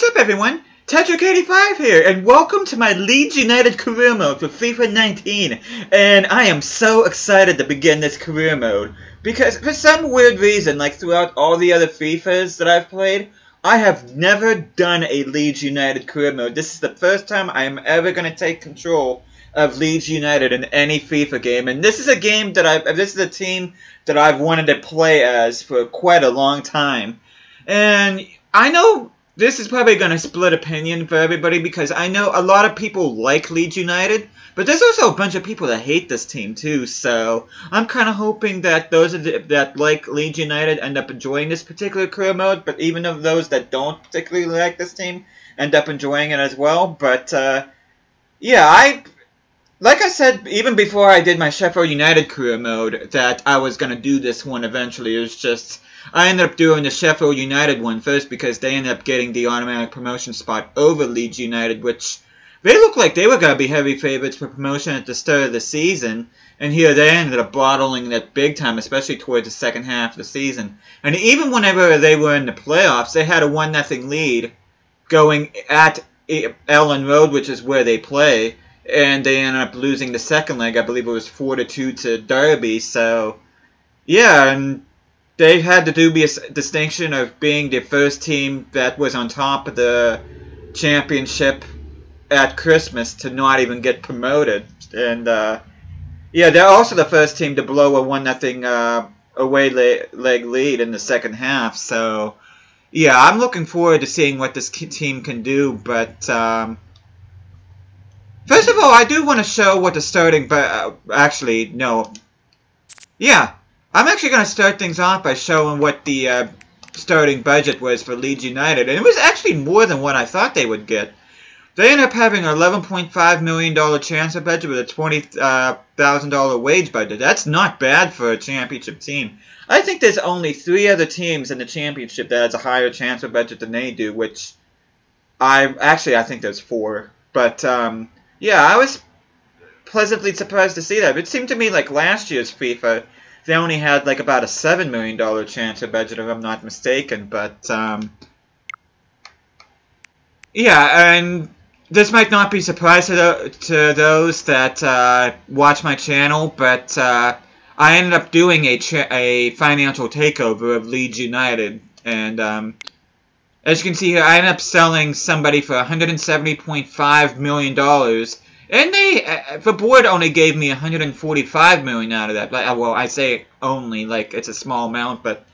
what's up everyone? Tetrick85 here, and welcome to my Leeds United career mode for FIFA 19. And I am so excited to begin this career mode, because for some weird reason, like throughout all the other FIFAs that I've played, I have never done a Leeds United career mode. This is the first time I am ever going to take control of Leeds United in any FIFA game, and this is a game that this is a team that I've wanted to play as for quite a long time. And I know this is probably going to split opinion for everybody, because I know a lot of people like Leeds United, but there's also a bunch of people that hate this team too, so I'm kind of hoping that those that like Leeds United end up enjoying this particular career mode, but even of those that don't particularly like this team end up enjoying it as well. But yeah, like I said, even before I did my Sheffield United career mode, that I was going to do this one eventually. It was just, I ended up doing the Sheffield United one first because they ended up getting the automatic promotion spot over Leeds United, which they looked like they were going to be heavy favorites for promotion at the start of the season. And here they ended up bottling that big time, especially towards the second half of the season. And even whenever they were in the playoffs, they had a 1-0 lead going at Ellen Road, which is where they play. And they ended up losing the second leg. I believe it was 4-2 to Derby. So, yeah, and they had the dubious distinction of being the first team that was on top of the championship at Christmas to not even get promoted. And, yeah, they're also the first team to blow a 1-0 away leg lead in the second half. So, yeah, I'm looking forward to seeing what this team can do. But, first of all, I do want to show what the starting, but actually, no. Yeah, I'm actually going to start things off by showing what the starting budget was for Leeds United. And it was actually more than what I thought they would get. They ended up having an $11.5 million transfer budget with a $20,000 wage budget. That's not bad for a championship team. I think there's only 3 other teams in the championship that has a higher transfer budget than they do, which I think there's 4. But, yeah, I was pleasantly surprised to see that. It seemed to me like last year's FIFA, they only had like about a $7 million transfer budget, if I'm not mistaken. But, yeah, and this might not be surprising to those that watch my channel, but I ended up doing a financial takeover of Leeds United. And, as you can see here, I ended up selling somebody for $170.5 million, and the board only gave me $145 million out of that. Well, I say only, like it's a small amount, but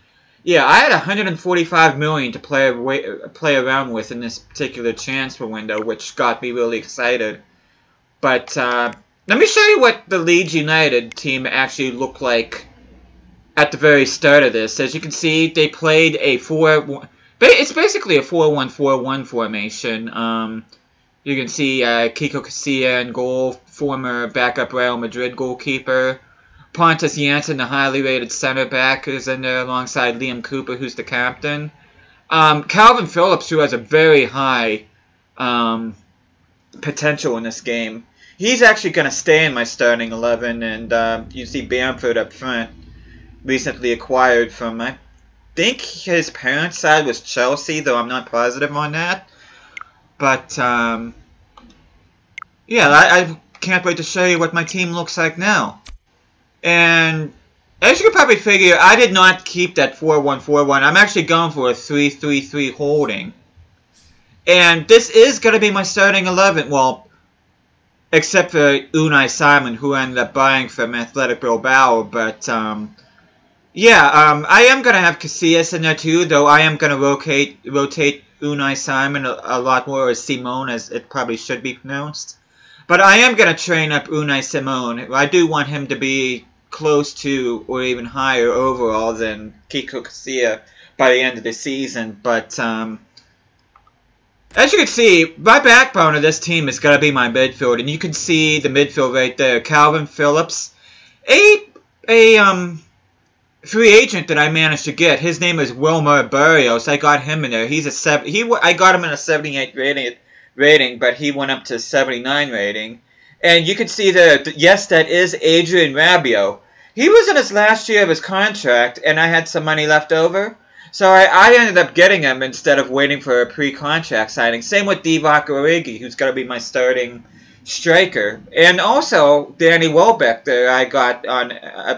yeah, I had $145 million to play around with in this particular transfer window, which got me really excited. But let me show you what the Leeds United team actually looked like at the very start of this. As you can see, they played a it's basically a 4-1-4-1 formation. You can see Kiko Casilla in goal, former backup Real Madrid goalkeeper. Pontus Janssen, the highly rated center back, is in there alongside Liam Cooper, who's the captain. Calvin Phillips, who has a very high potential in this game. He's actually going to stay in my starting 11, and you see Bamford up front, recently acquired from I think his parents' side was Chelsea, though I'm not positive on that. But, yeah, I can't wait to show you what my team looks like now. And, as you can probably figure, I did not keep that 4-1-4-1. I'm actually going for a 3-3-3 holding. And this is going to be my starting 11, well, except for Unai Simon, who ended up buying from Athletic Bilbao, but, yeah, I am going to have Casillas in there too, though I am going to rotate Unai Simon a lot more as Simone, as it probably should be pronounced. But I am going to train up Unai Simone. I do want him to be close to or even higher overall than Kiko Casilla by the end of the season. But, as you can see, my backbone of this team is going to be my midfield. And you can see the midfield right there. Calvin Phillips, free agent that I managed to get. His name is Wilmer Barrios. I got him in there. I got him in a 78 rating, but he went up to 79 rating. And you can see that, yes, that is Adrian Rabiot. He was in his last year of his contract, and I had some money left over. So I ended up getting him instead of waiting for a pre-contract signing. Same with Divock Origi, who's going to be my starting striker. And also, Danny Welbeck there I got on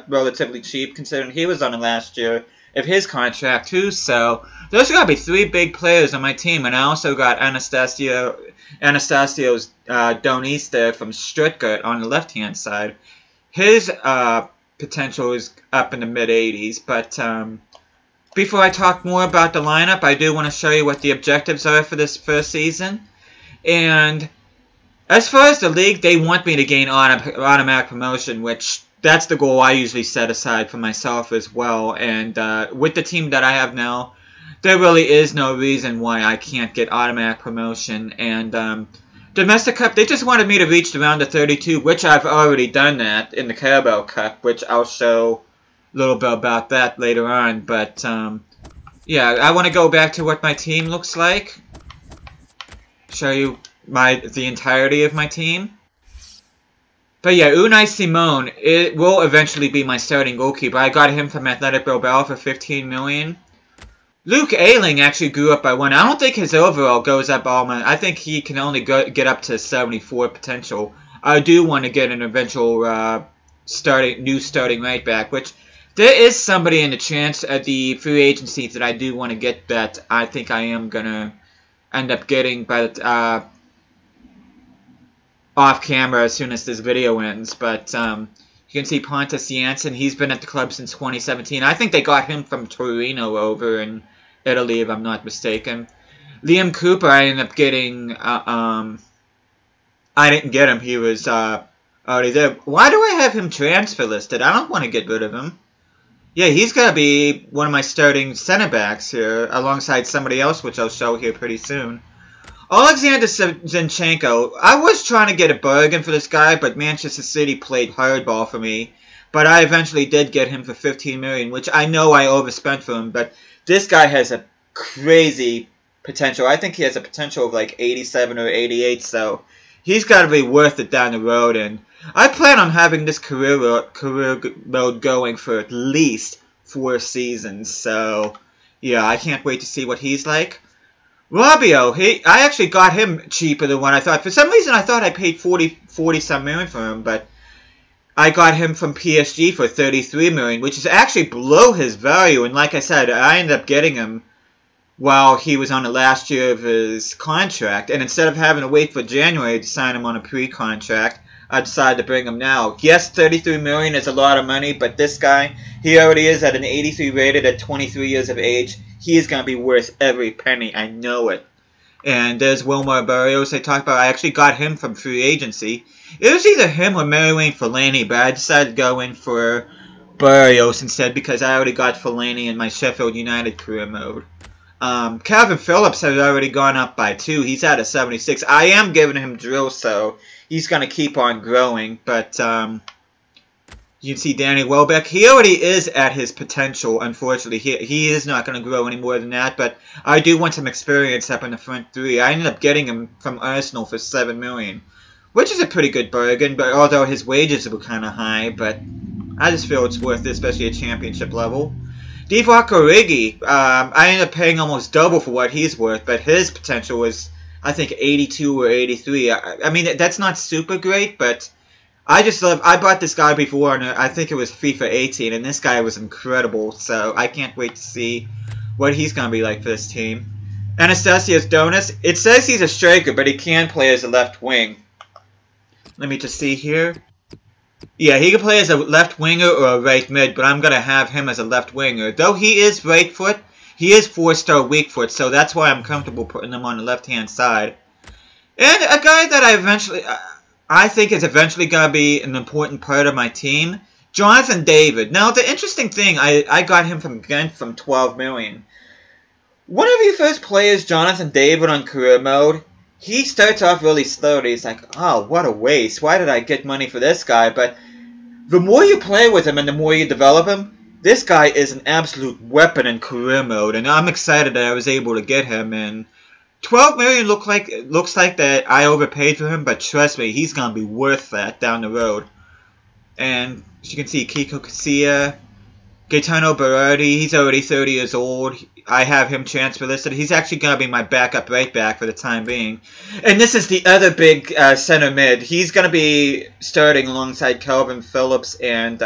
relatively cheap, considering he was on the last year of his contract too. So those are going to be 3 big players on my team. And I also got Anastasios Donista from Stuttgart on the left-hand side. His potential is up in the mid-80s, but before I talk more about the lineup, I do want to show you what the objectives are for this first season. And as far as the league, they want me to gain automatic promotion, which that's the goal I usually set aside for myself as well. And with the team that I have now, there really is no reason why I can't get automatic promotion. And Domestic Cup, they just wanted me to reach the round of 32, which I've already done that in the Carabao Cup, which I'll show a little bit about that later on. But yeah, I want to go back to what my team looks like. Show you the entirety of my team. But yeah, Unai Simon, it will eventually be my starting goalkeeper. I got him from Athletic Bilbao for 15 million. Luke Ayling actually grew up by 1. I don't think his overall goes up all my... I think he can only get up to 74 potential. I do want to get an eventual new starting right back, which there is somebody in the chance at the free agency that I do want to get that I think I am going to end up getting by the... off camera as soon as this video ends, but you can see Pontus Jansson. He's been at the club since 2017. I think they got him from Torino over in Italy, if I'm not mistaken. Liam Cooper, I ended up getting. I didn't get him. He was already there. Why do I have him transfer listed? I don't want to get rid of him. Yeah, he's gonna be one of my starting center backs here, alongside somebody else, which I'll show here pretty soon. Alexander Zinchenko, I was trying to get a bargain for this guy, but Manchester City played hardball for me. But I eventually did get him for 15 million, which I know I overspent for him. But this guy has a crazy potential. I think he has a potential of like 87 or 88, so he's got to be worth it down the road. And I plan on having this career mode going for at least 4 seasons. So yeah, I can't wait to see what he's like. Rabiot, I actually got him cheaper than what I thought. For some reason, I thought I paid 40-some million for him, but I got him from PSG for 33 million, which is actually below his value. And like I said, I ended up getting him while he was on the last year of his contract. And instead of having to wait for January to sign him on a pre-contract, I decided to bring him now. Yes, 33 million is a lot of money, but this guy, he already is at an 83 rated at 23 years of age. He is going to be worth every penny. I know it. And there's Wilmar Barrios I talked about. I actually got him from free agency. It was either him or Marouane Fellaini, but I decided to go in for Barrios instead because I already got Fellaini in my Sheffield United career mode. Calvin Phillips has already gone up by 2. He's at a 76. I am giving him drill, so he's going to keep on growing. But you can see Danny Welbeck. He already is at his potential, unfortunately. He is not going to grow any more than that, but I do want some experience up in the front 3. I ended up getting him from Arsenal for 7 million, which is a pretty good bargain, but although his wages were kind of high, but I just feel it's worth it, especially at championship level. Divock Origi, I ended up paying almost double for what he's worth, but his potential was, I think, 82 or 83. I mean, that's not super great, but I just love... I bought this guy before, and I think it was FIFA 18, and this guy was incredible, so I can't wait to see what he's going to be like for this team. Anastasios Donis, it says he's a striker, but he can play as a left wing. Let me just see here. Yeah, he can play as a left winger or a right mid, but I'm going to have him as a left winger. Though he is right foot, he is 4-star weak foot, so that's why I'm comfortable putting him on the left-hand side. And a guy that I think is eventually going to be an important part of my team, Jonathan David. Now, the interesting thing, I got him from Ghent from 12 million. Whenever you first play as Jonathan David on career mode, he starts off really slowly. He's like, oh, what a waste. Why did I get money for this guy? But the more you play with him and the more you develop him, this guy is an absolute weapon in career mode. And I'm excited that I was able to get him. And 12 million looks like that I overpaid for him, but trust me, he's going to be worth that down the road. And as you can see, Kiko Casilla, Gaetano Berardi, he's already 30 years old. I have him transfer listed. He's actually going to be my backup right back for the time being. And this is the other big center mid. He's going to be starting alongside Calvin Phillips and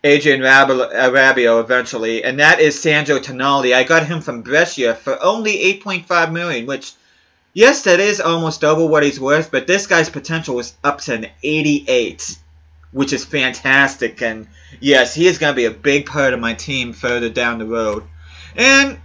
Adrian Rabiot eventually. And that is Sandro Tonali. I got him from Brescia for only 8.5 million, which, yes, that is almost double what he's worth. But this guy's potential is up to an 88, which is fantastic. And yes, he is going to be a big part of my team further down the road. And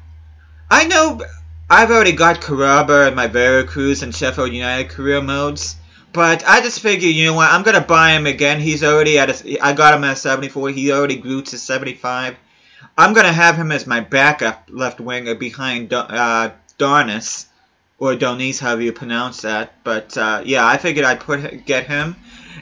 I know I've already got Caraba in my Veracruz and Sheffield United career modes, but I just figured, you know what, I'm going to buy him again. He's already at I got him at 74. He already grew to 75. I'm going to have him as my backup left winger behind Darnis, or Donis, however you pronounce that. But yeah, I figured I'd get him.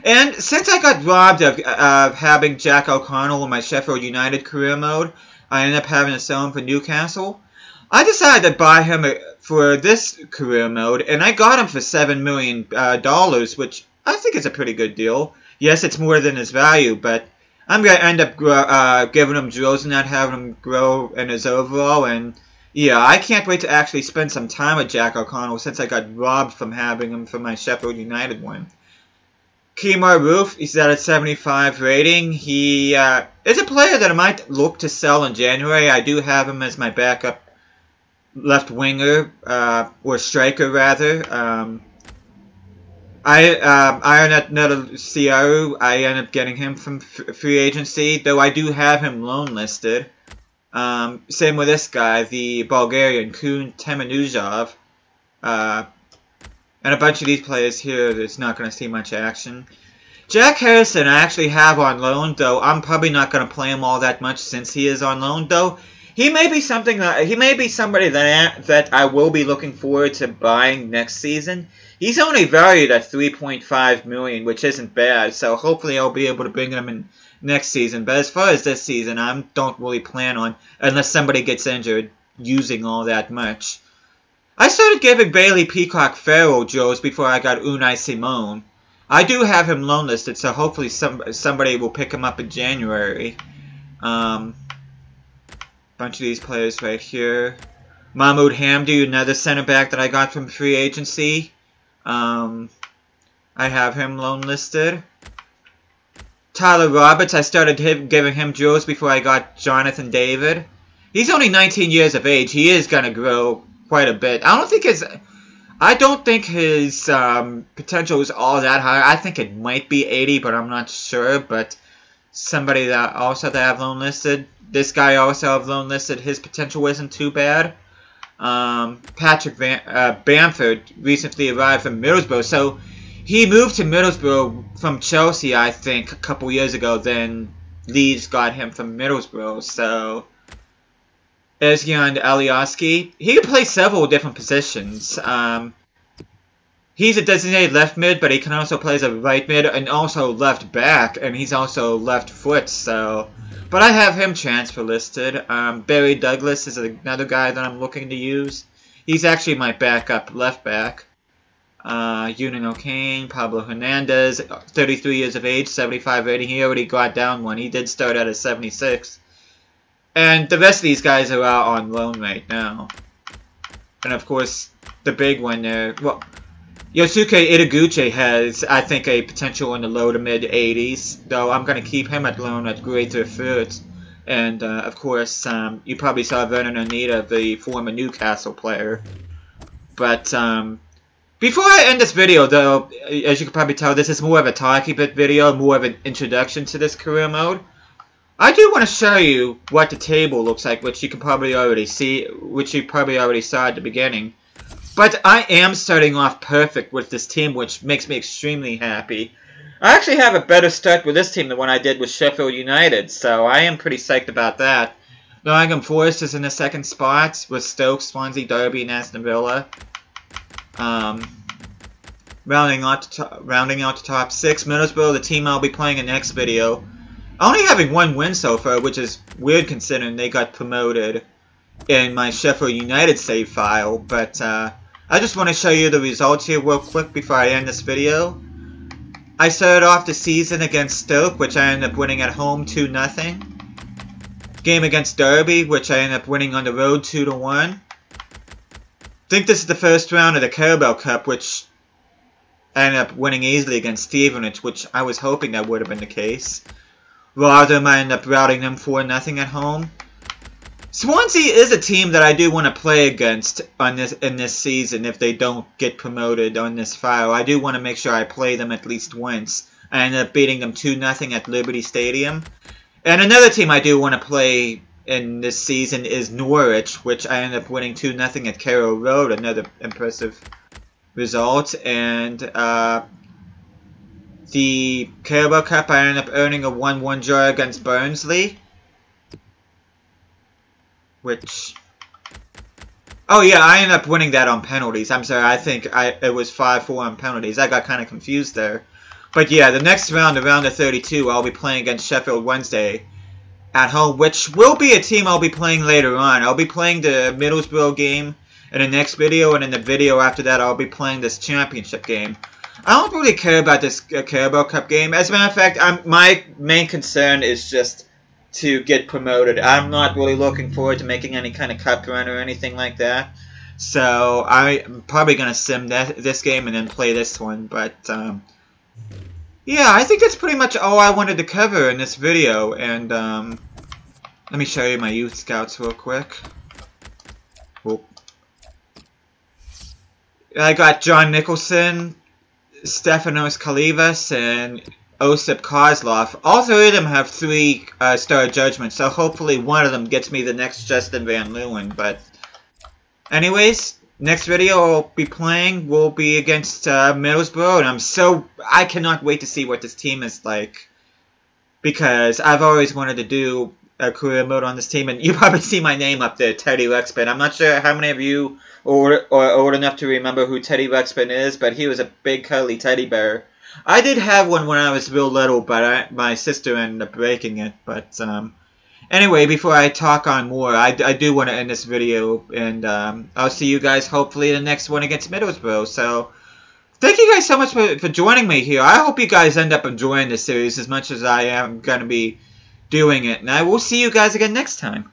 And since I got robbed of having Jack O'Connell in my Sheffield United career mode, I ended up having to sell him for Newcastle. I decided to buy him for this career mode, and I got him for $7 million, which I think is a pretty good deal. Yes, it's more than his value, but I'm going to end up giving him drills and not having him grow in his overall. And yeah, I can't wait to actually spend some time with Jack O'Connell since I got robbed from having him for my Sheffield United one. Kemar Roof, he's at a 75 rating. He is a player that I might look to sell in January. I do have him as my backup left winger, or striker rather. Iron Ciaru, I ended up getting him from free agency, though I do have him loan listed. Same with this guy, the Bulgarian, Kun Temenuzov. And a bunch of these players here that's not going to see much action. Jack Harrison I actually have on loan, though I'm probably not going to play him all that much since he is on loan, though. He may be somebody that I will be looking forward to buying next season. He's only valued at 3.5 million, which isn't bad, so hopefully I'll be able to bring him in next season. But as far as this season, I don't really plan on, unless somebody gets injured, using all that much. I started giving Bailey Peacock Farrell drills before I got Unai Simon. I do have him loan listed, so hopefully somebody will pick him up in January. Bunch of these players right here. Mahmoud Hamdi, another center back that I got from free agency. I have him loan listed. Tyler Roberts, I started giving him drills before I got Jonathan David. He's only 19 years of age. He is going to grow quite a bit. I don't think his potential is all that high. I think it might be 80, but I'm not sure. But somebody that I've loan listed. This guy also have loan listed. His potential isn't too bad. Patrick Bamford recently arrived from Middlesbrough. So he moved to Middlesbrough from Chelsea, I think, a couple years ago. Then Leeds got him from Middlesbrough. So Ezgian Alioski, he can play several different positions. He's a designated left mid, but he can also play as a right mid and also left back, and he's also left foot. So, but I have him transfer listed. Barry Douglas is another guy that I'm looking to use. He's actually my backup left back. Eunan O'Kane, Pablo Hernandez, 33 years of age, 75 rating. He already got down one. He did start at a 76. And the rest of these guys are out on loan right now. And of course, the big one there, well, Yosuke Itaguchi has, I think, a potential in the low to mid 80s. Though I'm going to keep him at loan at greater foot. And of course, you probably saw Vernon Onita, the former Newcastle player. But before I end this video, though, as you can probably tell, this is more of a talky bit video, more of an introduction to this career mode. I do want to show you what the table looks like, which you can probably already see, which you probably already saw at the beginning. But I am starting off perfect with this team, which makes me extremely happy. I actually have a better start with this team than what I did with Sheffield United, so I am pretty psyched about that. Nottingham Forest is in the second spot, with Stoke, Swansea, Derby, and Aston Villa. Rounding out the top 6, Middlesbrough, the team I'll be playing in the next video. Only having one win so far, which is weird considering they got promoted in my Sheffield United save file. But I just want to show you the results here real quick before I end this video. I started off the season against Stoke, which I ended up winning at home 2-0. game against Derby, which I ended up winning on the road 2-1. I think this is the first round of the Carabao Cup, which I ended up winning easily against Stevenage, which I was hoping that would have been the case. Rotherham, I ended up routing them 4-0 at home. Swansea is a team that I do want to play against in this season if they don't get promoted on this file. I do want to make sure I play them at least once. I ended up beating them 2-0 at Liberty Stadium. And another team I do want to play in this season is Norwich, which I ended up winning 2-0 at Carrow Road, another impressive result. And the Carabao Cup, I ended up earning a 1-1 draw against Barnsley. Which... Oh yeah, I ended up winning that on penalties. I'm sorry, I think it was 5-4 on penalties. I got kind of confused there. But yeah, the next round, the round of 32, I'll be playing against Sheffield Wednesday at home, which will be a team I'll be playing later on. I'll be playing the Middlesbrough game in the next video, and in the video after that, I'll be playing this championship game. I don't really care about this Carabao Cup game. As a matter of fact, my main concern is just to get promoted. I'm not really looking forward to making any kind of cup run or anything like that. So I'm probably going to sim this game and then play this one. But yeah, I think that's pretty much all I wanted to cover in this video. And let me show you my youth scouts real quick. Whoop. I got John Nicholson, Stefanos Kalivas, and Osip Kozlov. All three of them have 3-star judgments, so hopefully one of them gets me the next Justin Van Leeuwen. But anyways, next video I'll be playing will be against Middlesbrough, and I cannot wait to see what this team is like, because I've always wanted to do a career mode on this team, and you probably see my name up there, Teddy Ruxpin. I'm not sure how many of you are old enough to remember who Teddy Ruxpin is, but he was a big cuddly teddy bear. I did have one when I was real little, but my sister ended up breaking it. But anyway, before I talk on more, I do want to end this video, and I'll see you guys hopefully in the next one against Middlesbrough. So thank you guys so much for joining me here. I hope you guys end up enjoying this series as much as I am going to be doing it, and I will see you guys again next time.